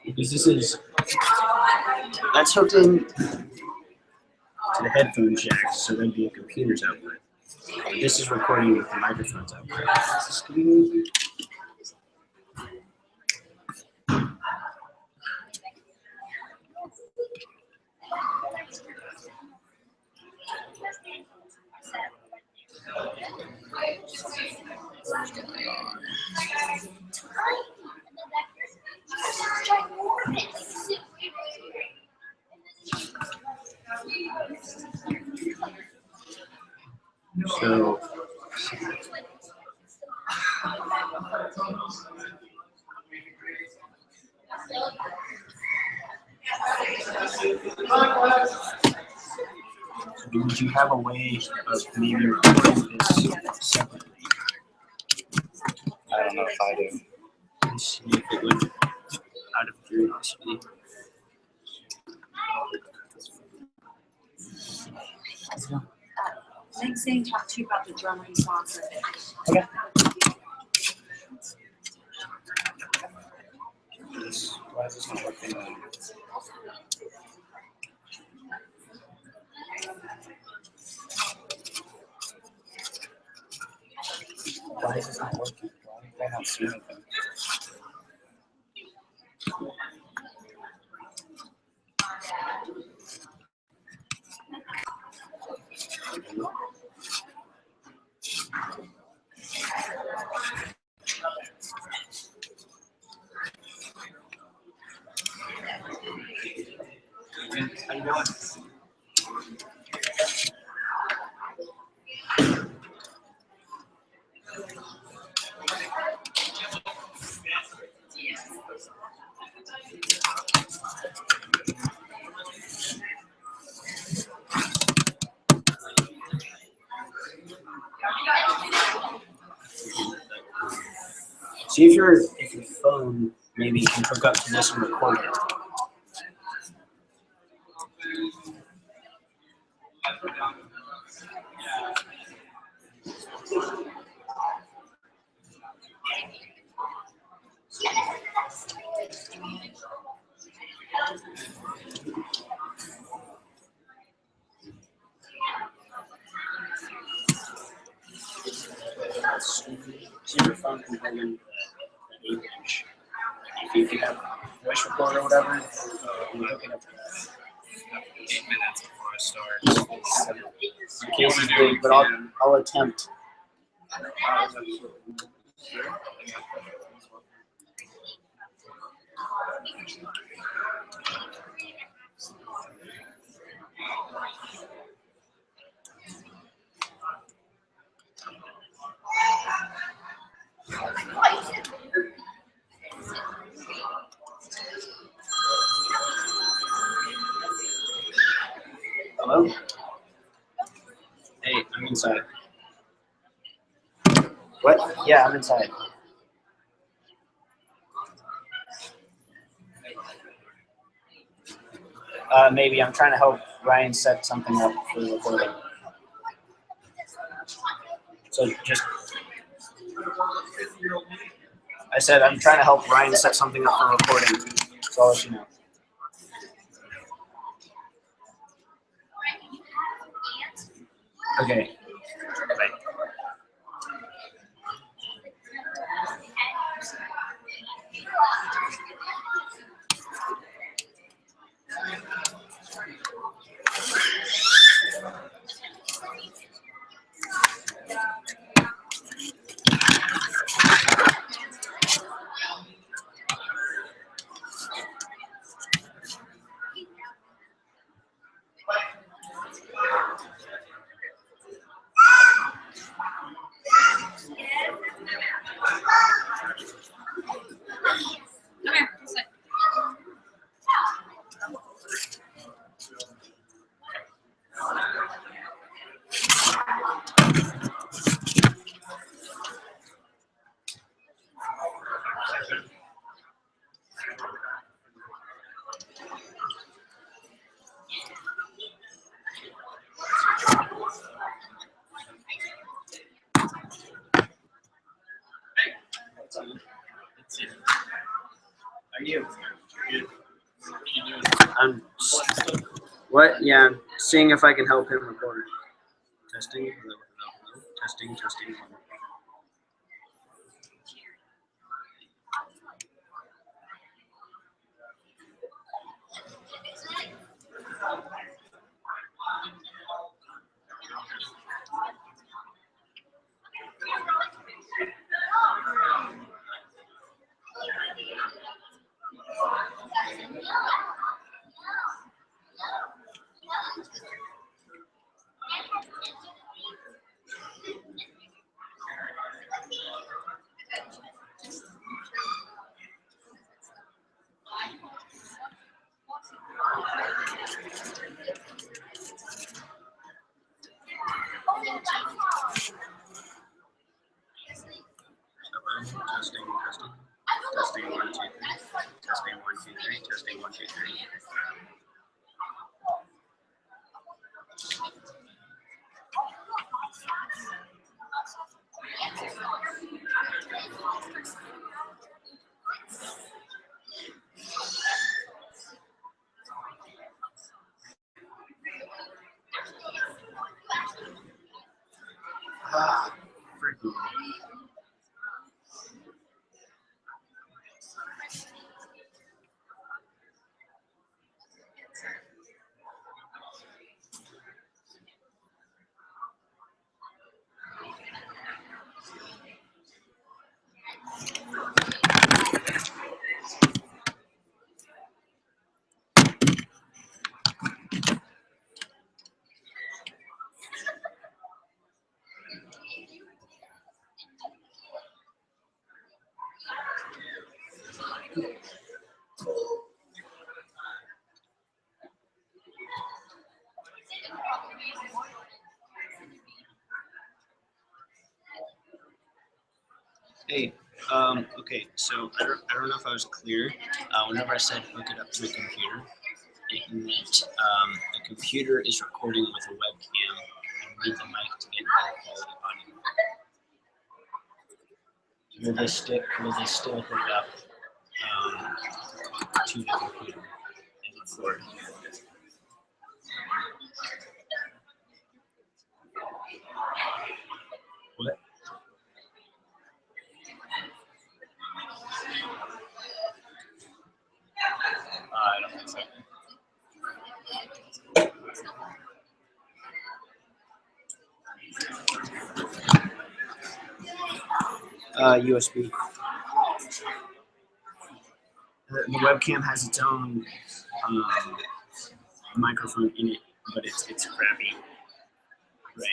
Because that's hooked in to the headphone jack, so there'd be a computer's output. This is recording with the microphone's output. So would you have a way of maybe recording this separately? I don't know if I do. Let's see if it would, out of curiosity. Next thing, talk to you about the drummer you sponsored. Okay. Why is this not working? Why is this not working? Why did I not see anything? How you doing? See if your phone maybe can hook up to this and record it. See if your phone can plug in the 8-inch. If you have a voice recorder or whatever, you hook it up to that. 8 minutes before I start. The case is big, but I'll attempt. Hello? Hey, I'm inside. What? Yeah, I'm inside. Maybe I'm trying to help Ryan set something up for the recording. So just, I said I'm trying to help Ryan set something up for recording. So I'll let you know. Okay. Bye. Are you? I'm what? Yeah, I'm seeing if I can help him record. Testing. Hello, hello, hello. Testing, testing. Testing, testing. Testing 1, 2, 3. Testing 1, 2, 3. Testing 1, 2, 3. Ah, freaking. Hey, okay, so I don't know if I was clear. Whenever I said hook it up to a computer, it meant the computer is recording with a webcam and we need the mic to get better quality audio. Will this still hook up to the computer and record? What? I don't think so. USB. The webcam has its own microphone in it, but it's crappy, right?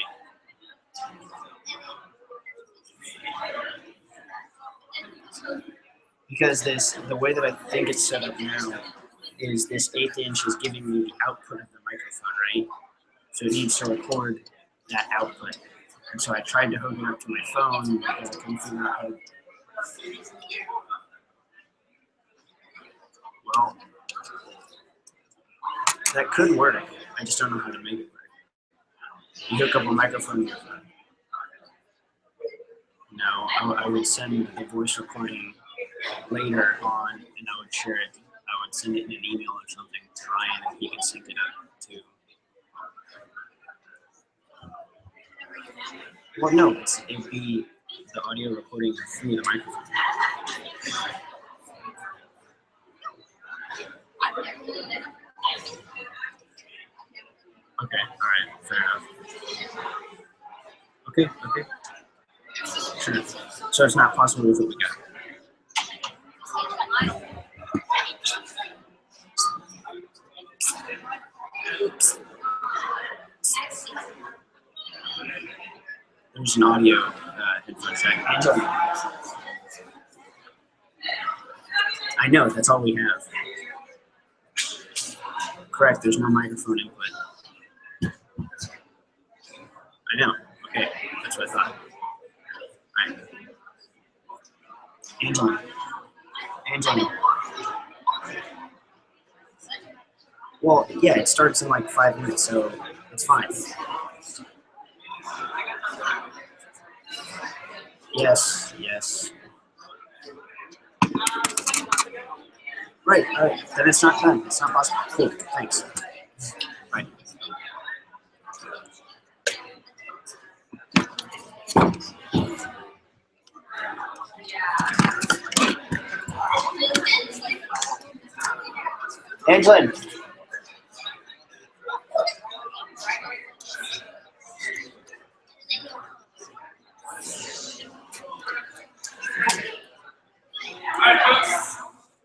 Because the way that I think it's set up now is this 1/8 inch is giving me the output of the microphone, right? So it needs to record that output. And so I tried to hook it up to my phone because I couldn't figure out how to. Well, that could work. I just don't know how to make it work. You hook up a microphone to your phone. No, I would send the voice recording later on and I would share it. I would send it in an email or something to Ryan and he can sync it up to. Well, no, it'd be the audio recording through the microphone. Okay, all right, fair enough. Okay. Sure. So it's not possible with what we got. There's an audio headphone jack. I know, that's all we have. Correct, there's no microphone input. I know, okay, that's what I thought. All right. Angela. Well, yeah, it starts in like 5 minutes, so it's fine. Yes. Right, all right. Then it's not done. It's not possible. Cool, thanks. Right. Angelin. Alright, folks.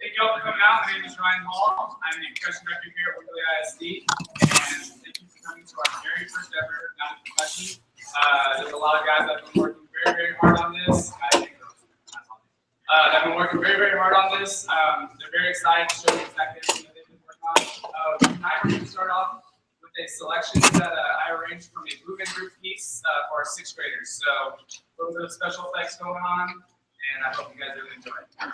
Thank you all for coming out. My name is Ryan Hall. I'm the percussion director here at Wimberley ISD. And thank you for coming to our very first ever Night of Percussion. There's a lot of guys that have been working very, very hard on this. They've been working very, very hard on this. They're very excited to show you exactly everything that they've been working on. Tonight we're going to start off with a selection that I arranged from a movement group piece for our 6th graders. So a little bit of special effects going on, and I hope you guys really enjoy it.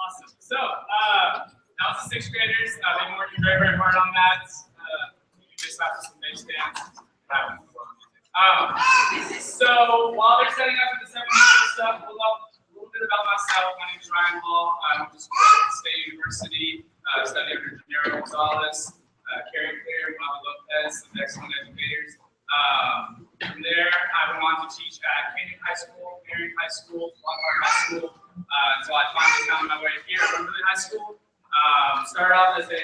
Awesome. So, that was the 6th graders. They've been working very, very hard on that. You just have some bass dance. So, while they're setting up for the 7th grade stuff, a little bit about myself. My name is Ryan Hall. I'm just at State University, studying under Gennaro Gonzalez, Carrie Clear, Bobby Lopez, some excellent educators. From there, I went on to teach at Canyon High School, Marion High School, Lockhart High School, until I finally found my way here at Wimberley High School. Started off as a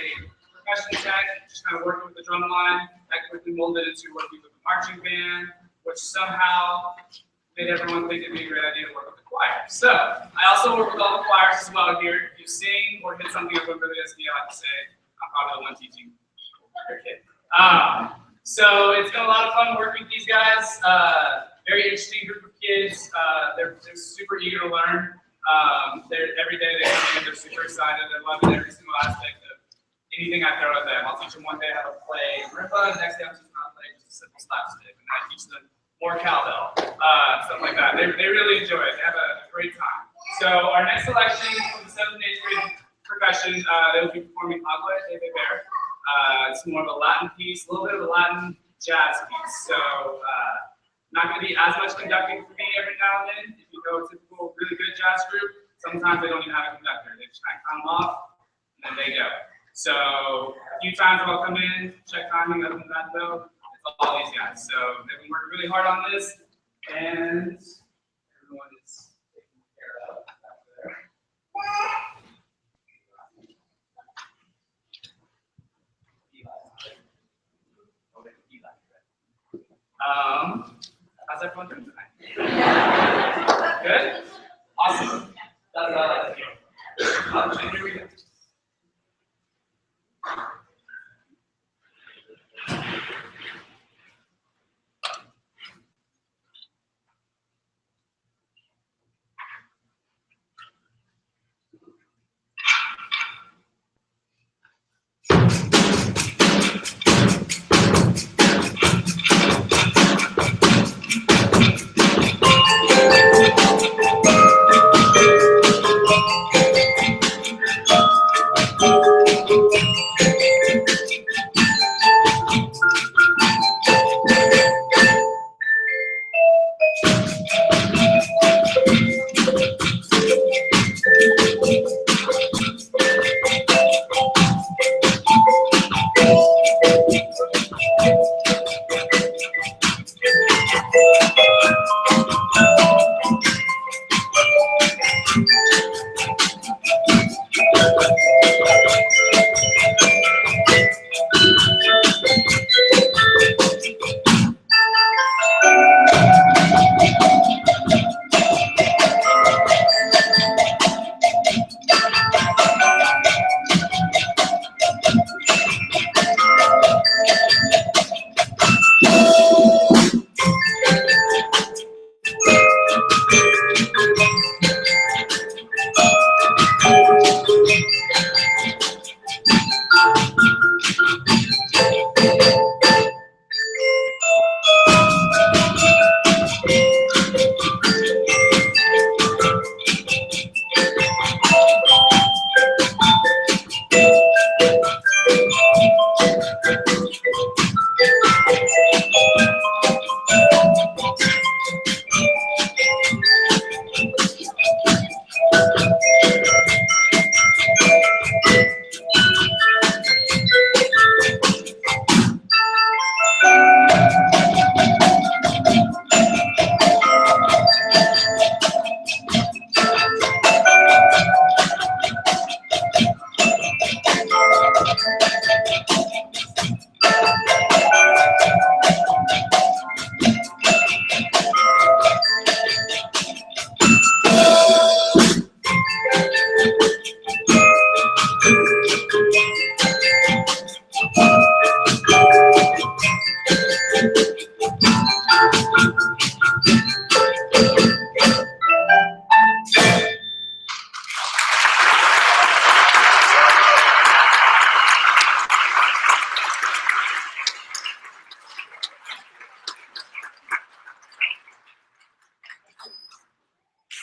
percussion tech, just kind of working with the drum line. I quickly molded into working with the marching band, which somehow made everyone think it'd be a great idea to work with the choir. So I also work with all the choirs as well here. If you sing or hit something at Wimberley ISD, I like to say I'm probably the one teaching your kid. So it's been a lot of fun working with these guys. Very interesting group of kids. They're super eager to learn. Every day they come in, they're super excited. They're loving every single aspect of anything I throw at them. I'll teach them one day how to play marimba, the next day I'll teach them how to play just a simple slapstick, and then I teach them more cowbell, stuff like that. They really enjoy it. They have a great time. So our next selection from the 7th and 8th grade percussion, they will be performing Agua de Beber. It's more of a Latin piece, a little bit of a Latin jazz piece. So not going to be as much conducting for me every now and then. If you go to a typical really good jazz group, sometimes they don't even have a conductor. They just kind of count them off, and then they go. So a few times I'll come in, check timing, other than that though, it's all these guys. So they've been working really hard on this, and everyone is taken care of back there. How's everyone doing tonight? Good? Awesome. That's what I like to hear. Here we go.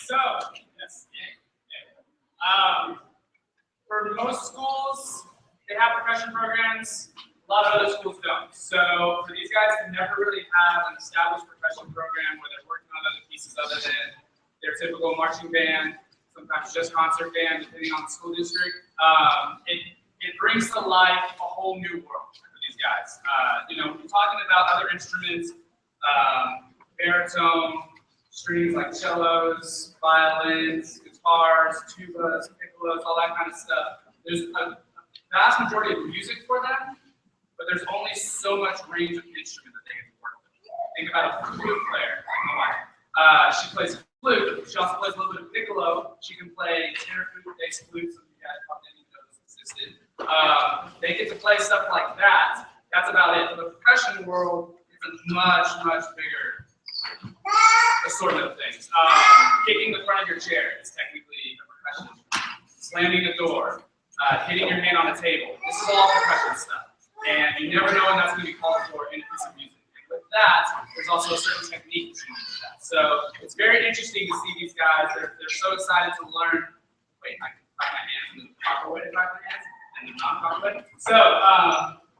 So, yes, for most schools, they have percussion programs. A lot of other schools don't. So for these guys to never really have an established percussion program where they're working on other pieces other than their typical marching band, sometimes just concert band, depending on the school district, it brings to life a whole new world for these guys. You know, we're talking about other instruments, baritone, strings like cellos, violins, guitars, tubas, piccolos, all that kind of stuff. there's a vast majority of music for them, but there's only so much range of instrument that they can work with. Think about a flute player. She plays flute. She also plays a little bit of piccolo. She can play tenor flute, bass flute. Some of you guys probably didn't know this existed. They get to play stuff like that. That's about it. For the percussion world, it's a much, much bigger assortment of things. Kicking the front of your chair is technically a percussion. Slamming a door, hitting your hand on a table. This is all percussion stuff. And you never know when that's going to be called for in a piece of music. And with that, there's also a certain technique to that. So it's very interesting to see these guys. They're so excited to learn. Wait, I can clap my hands in the proper way to clap my hands and the non-proper way. So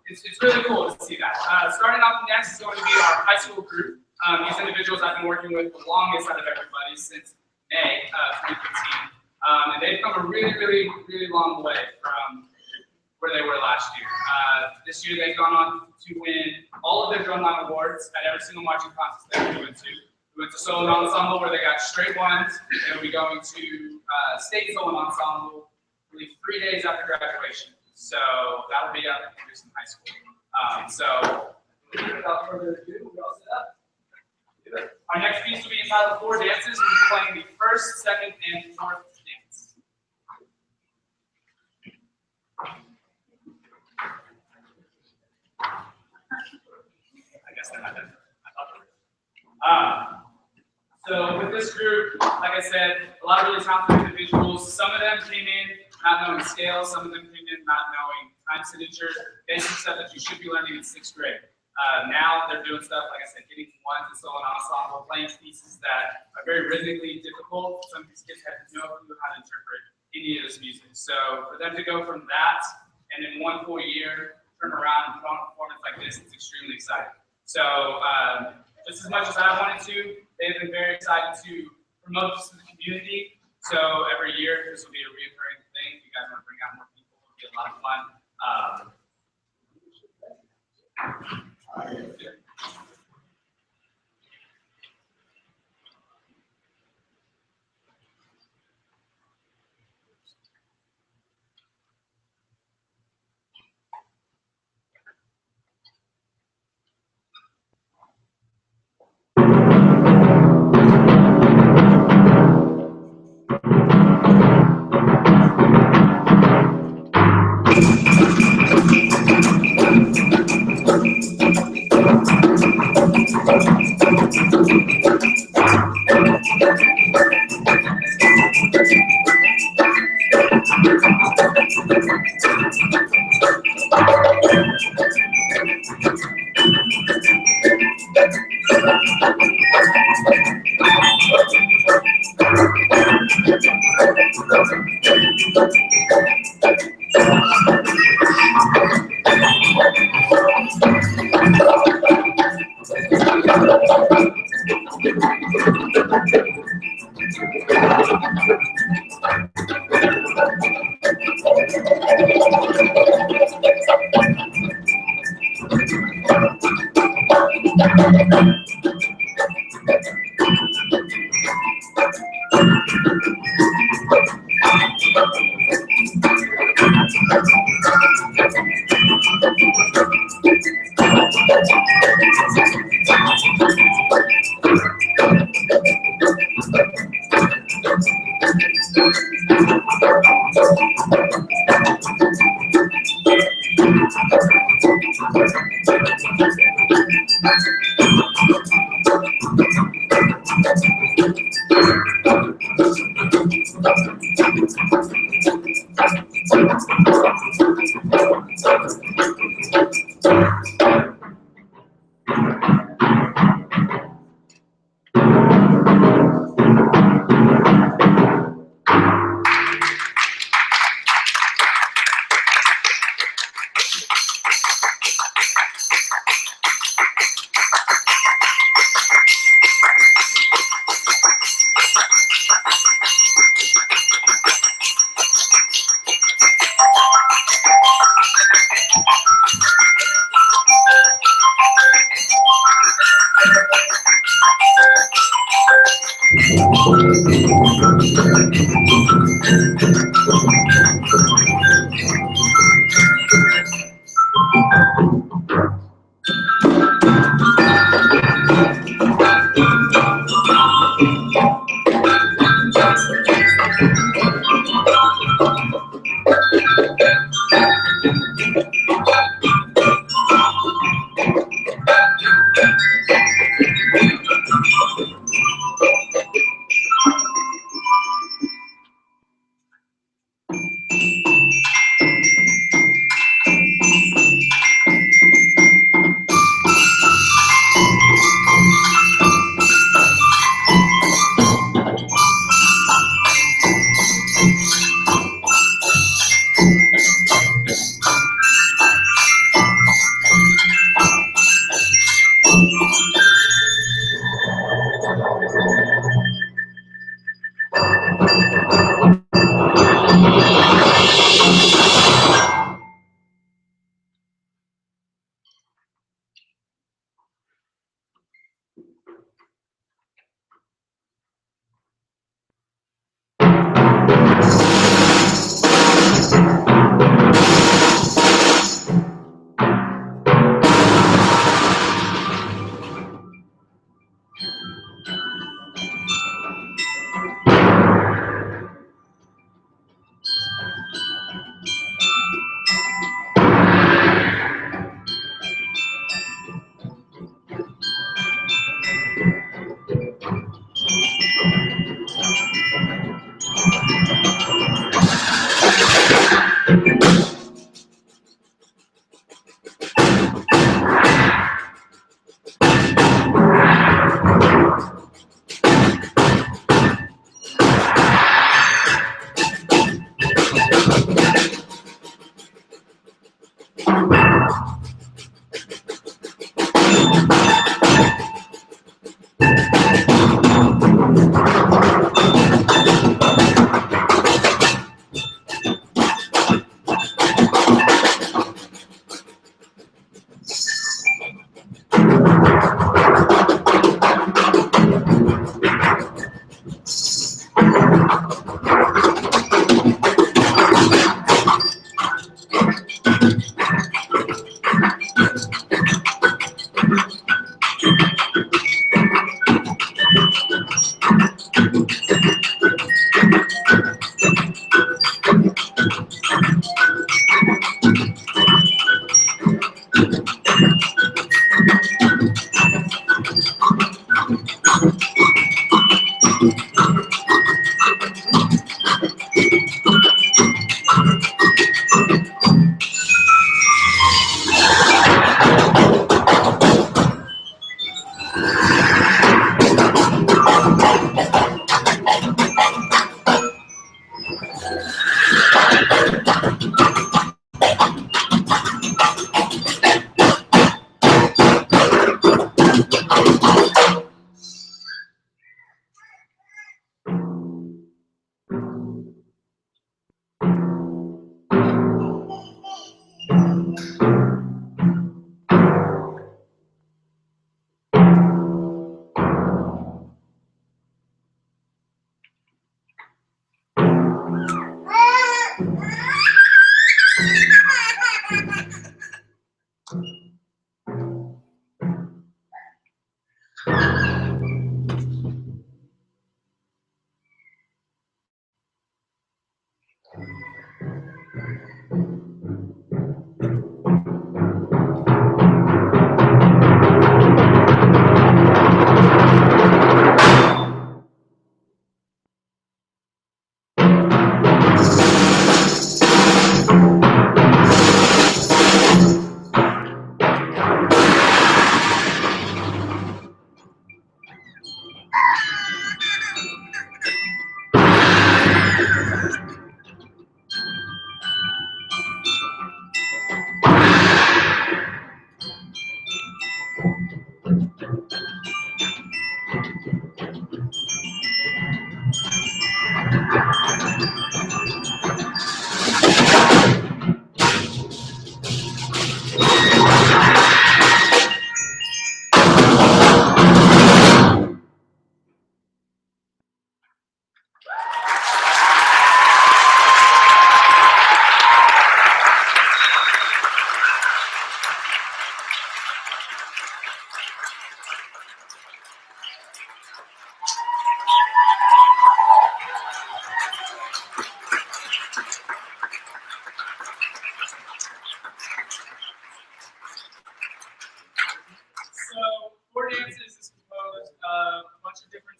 it's really cool to see that. Starting off next is going to be our high school group. These individuals I've been working with the longest out of everybody since May 2015. And they've come a really, really, really long way from where they were last year. This year they've gone on to win all of their drumline awards at every single marching contest that we went to. We went to solo ensemble where they got straight ones, and we'll be going to state solo ensemble, I believe 3 days after graduation. So that'll be up at Peterson High School. So without further ado, we'll all set up. Our next piece will be entitled Four Dances. We'll be playing the first, second, and fourth dance. I guess they're not done. So with this group, like I said, a lot of really talented individuals. Some of them came in not knowing scales. Some of them came in not knowing time signatures, basic stuff that you should be learning in 6th grade. Now they're doing stuff, like I said, getting ones and solo ensemble, playing pieces that are very rhythmically difficult. Some of these kids have no clue how to interpret any of this music. So for them to go from that and in 1 full year, turn around and put on a performance like this, it's extremely exciting. So just as much as I wanted to, they've been very excited to promote this to the community. So every year, this will be a recurring thing. If you guys want to bring out more people, it'll be a lot of fun.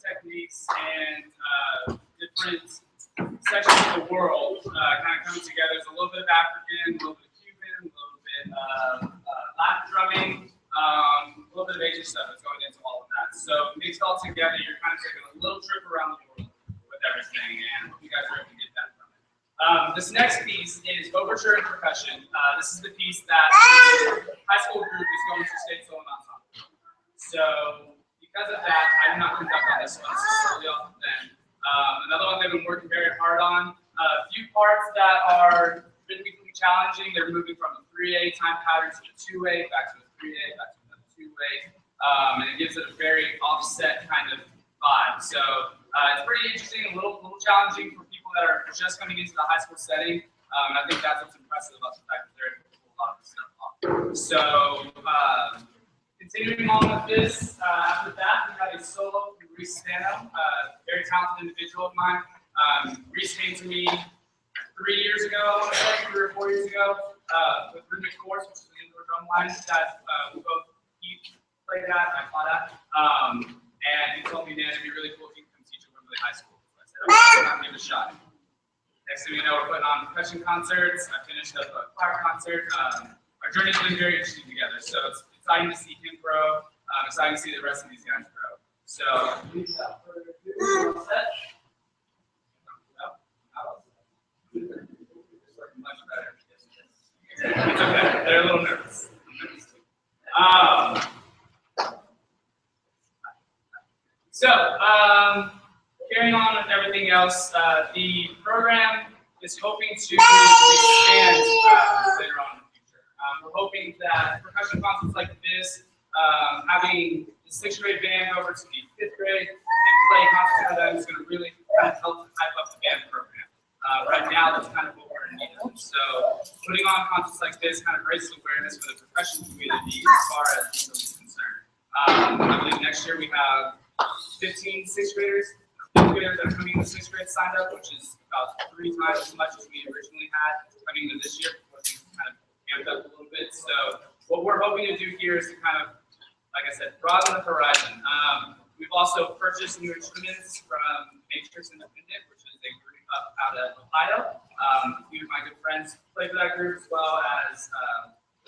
techniques and different sections of the world kind of coming together. There's a little bit of African, a little bit of Cuban, a little bit of Latin drumming, a little bit of Asian stuff that's going into all of that. So mixed all together, you're kind of taking a little trip around the world with everything, and hope you guys are able to get that from it. This next piece is Overture and Percussion. This is the piece that the high school group is going to state solo ensemble. So because of that, I do not conduct on this one. This is solely off of them. Another one they've been working very hard on A few parts that are rhythmically challenging. They're moving from a 3/8 time pattern to a 2/8, back to a 3/8, back to another 2/8, and it gives it a very offset kind of vibe. So it's pretty interesting, a little challenging for people that are just coming into the high school setting. And I think that's what's impressive about the fact that they're able to pull a lot of this stuff off. So continuing on with this, after that, we had a solo from Reese Stano, very talented individual of mine. Reese came to me 3 years ago, I want to say, 3 or 4 years ago, with Rhythmic Force, which is an indoor drum line that he played at, I taught at. And he told me, man, it'd be really cool if you could come teach at Wimberley High School. So I said, okay, I'll give it a shot. Next thing you know, we're putting on percussion concerts. I finished up a choir concert. Our journey's been very interesting together. So it's exciting to see him grow. Exciting to see the rest of these guys grow. So, without further ado, we're all set. Much better. It's okay. They're a little nervous. Carrying on with everything else, the program is hoping to expand later on in the future. We're hoping that percussion concerts like this, having the 6th grade band over to the 5th grade and play concerts for them is going to really kind of help to hype up the band program. Right now, that's kind of what we're in need of. So, putting on concerts like this kind of raises awareness for the percussion community as far as Wimberley is concerned. I believe next year we have 15 6th graders that are coming to 6th grade signed up, which is about 3 times as much as we originally had coming to this year before things kind of amped up a little bit. So, what we're hoping to do here is to kind of, like I said, broaden the horizon. We've also purchased new instruments from Matrix Independent, which is a group up out of Ohio. A few of my good friends play for that group, as well as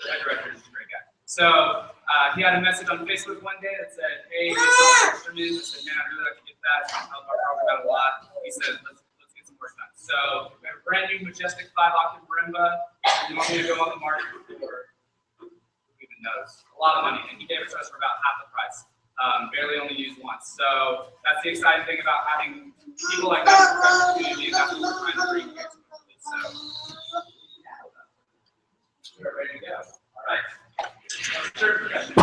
the head director is a great guy. So he had a message on Facebook one day that said, "Hey, we saw instruments." I said, "Man, I really like to get that. It's going to help our program out a lot." He said, let's get some work done. So we have a brand new Majestic 5-octave marimba. We want me to go on the market for, who even knows, a lot of money. And he gave it to us for about half the price. Barely only used once. So that's the exciting thing about having people like that in the professional community. That's what we're trying to bring here to Wimberley. So we're ready to go. All right. Third percussion.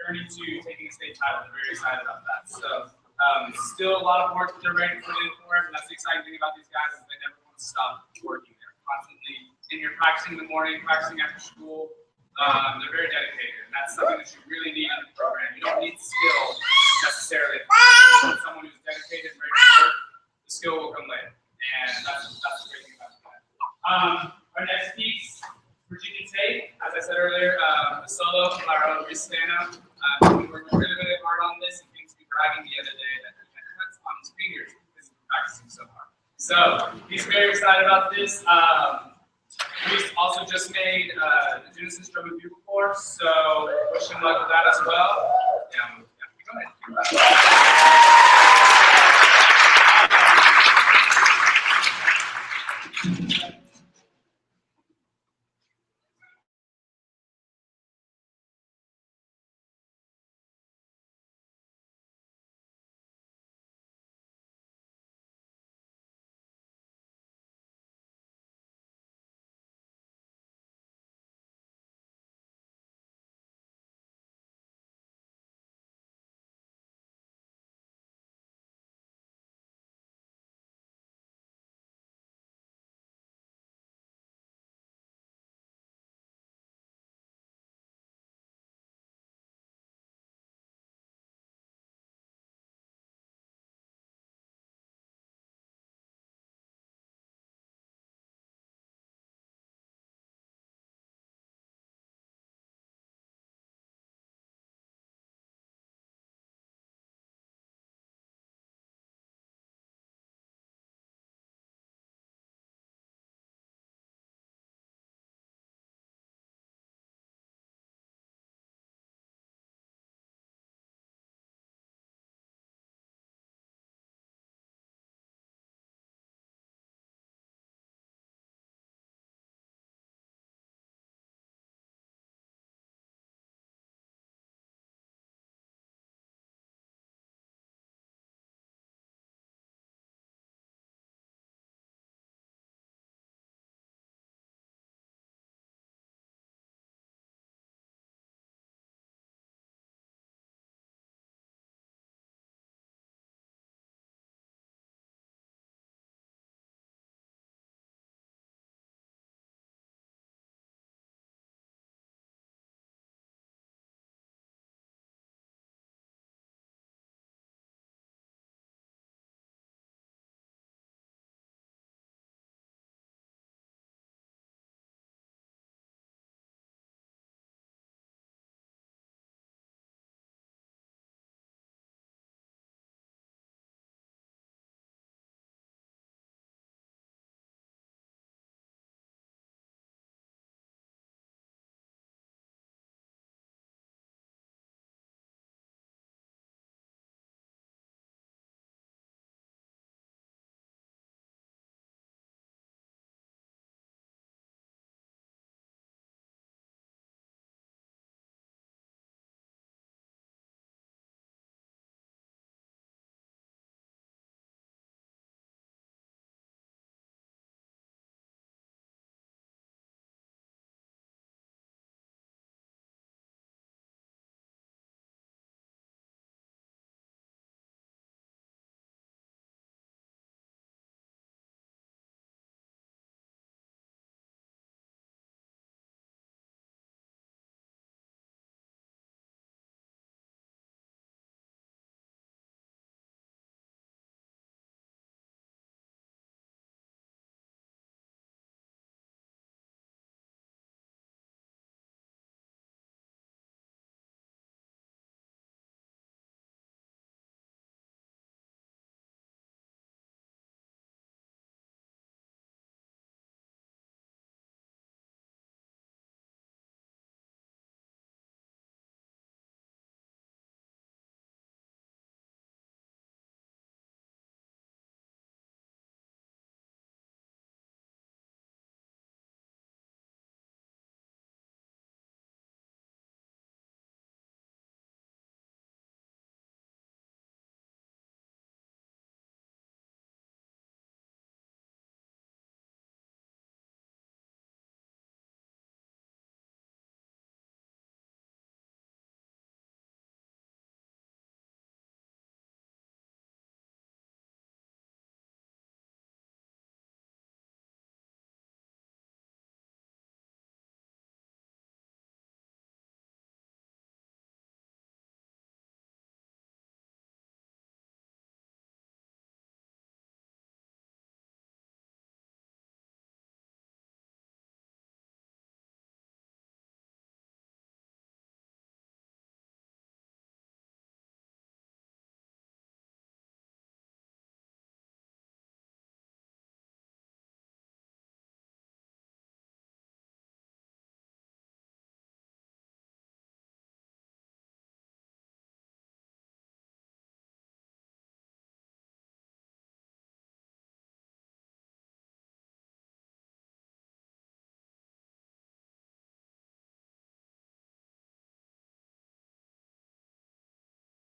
journey to taking a state title. I'm very excited about that. So still a lot of work that they're ready to put in for it, and that's the exciting thing about these guys is they never want to stop working. They're constantly in here practicing in the morning, practicing after school. They're very dedicated, and that's something that you really need in the program. You don't need skill necessarily. You need someone who's dedicated and ready to work. The skill will come later, and that's the great thing about that. Our next piece, Virginia Tate, as I said earlier, the solo by our own Ristana. We worked really, really hard on this, and things we were bragging the other day that he had cuts on his fingers because he was practicing so hard. So he's very excited about this. We also just made the Genesis Drum and Bugle course, so wish him luck with that as well.